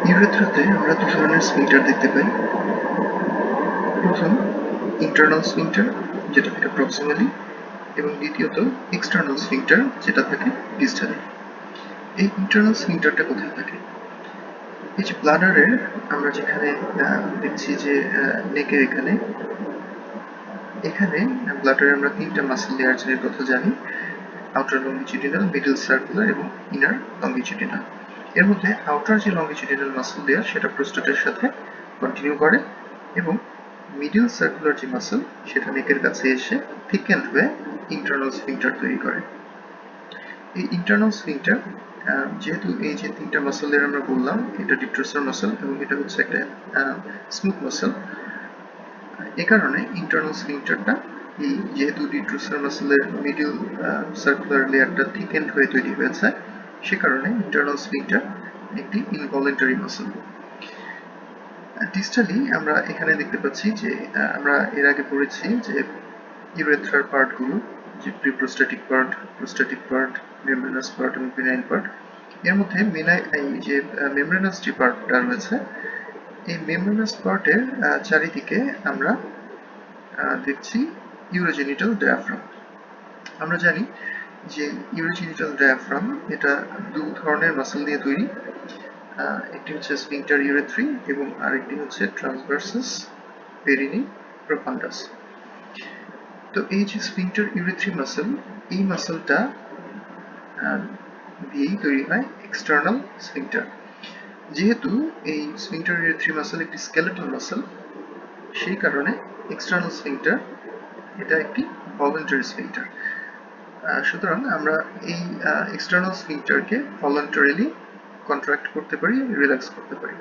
ইউরেথ্রাতে আমরা দু ধরনের স্ফিংক্টার দেখতে পাই। প্রথম ইন্টারনাল স্ফিংক্টার, যেটা থাকে প্রক্সিমালি, এবং দ্বিতীয়ত এক্সটার্নাল স্ফিংক্টার, যেটা থাকে ডিস্টালি। এই ইন্টারনাল স্ফিংক্টারটা কোথায় থাকে? এই যে ব্লাডারের আমরা যেখানে দেখছি যে নেকের এখানে ব্লাডারে আমরা তিনটা মাসল লেয়ারের কথা জানি: আউটার লংগিটিউডিনাল, মিডল সার্কুলার এবং ইনার লংগিটিউডিনাল। এর মধ্যে আউটার যে লংগিটিউডিনাল মাসল লেয়ার সেটা প্রোস্টেটের সাথে কন্টিনিউ করে, এবং মিডল সার্কুলার যে মাসল সেটা নেকের কাছে এসে থিকেন্ড হয়ে ইন্টারনাল স্ফিংক্টার তৈরি করে। এই ইন্টারনাল স্ফিংক্টার, যেহেতু এই যে তিনটা মাসল লেয়ার আমরা বললাম, এটা ডিট্রোসার মাসল এবং এটা হচ্ছে একটা স্মুথ মাসল, এ কারণে ইন্টারনাল স্ফিংক্টারটা যেহেতু ডিট্রোসার মাসলের মিডল সার্কুলার লেয়ারটা থিকেন্ড হয়ে তৈরি হয়েছে, সে কারণে ইন্টারনাল স্ফিংক্টার একটি ইনভলিন্টারি মাসল। ডিস্টালি আমরা এখানে দেখতে পাচ্ছি যে আমরা এর আগে পড়েছি যে ইউরেথ্রার পার্টগুলো, যে preprostatic part, prostatic part, membranous part এবং পেনাইল পার্ট। এর মধ্যে এই যে মেমব্রেনাস যে পার্টটা রয়েছে, এই মেমব্রেনাস পার্টের চারিদিকে আমরা দেখছি ইউরোজেনিটাল ডায়াফ্রাম। আমরা জানি যে ইউরোজেনিটাল ডায়াফ্রাম এটা দু ধরনের মাসল দিয়ে তৈরি। একটি হচ্ছে স্ফিংক্টার ইউরেথ্রি এবং আরেকটি হচ্ছে ট্রান্সভার্সাস পেরিনি প্রোফান্ডাস। তো এই যে স্ফিংক্টার ইউরেথ্রি মাসল, এই মাসলটা দিয়েই তৈরি হয় এক্সটার্নাল স্ফিংক্টার। যেহেতু এই স্ফিংক্টার ইউরেথ্রি মাসল একটি স্কেলেটাল মাসল, সেই কারণে এক্সটার্নাল স্ফিংক্টার এটা একটি ভলান্টারি স্ফিংক্টার। সুতরাং আমরা এই এক্সটার্নাল স্ফিংক্টারকে ভলান্টারিলি কন্ট্রাক্ট করতে পারি, রিল্যাক্স করতে পারি।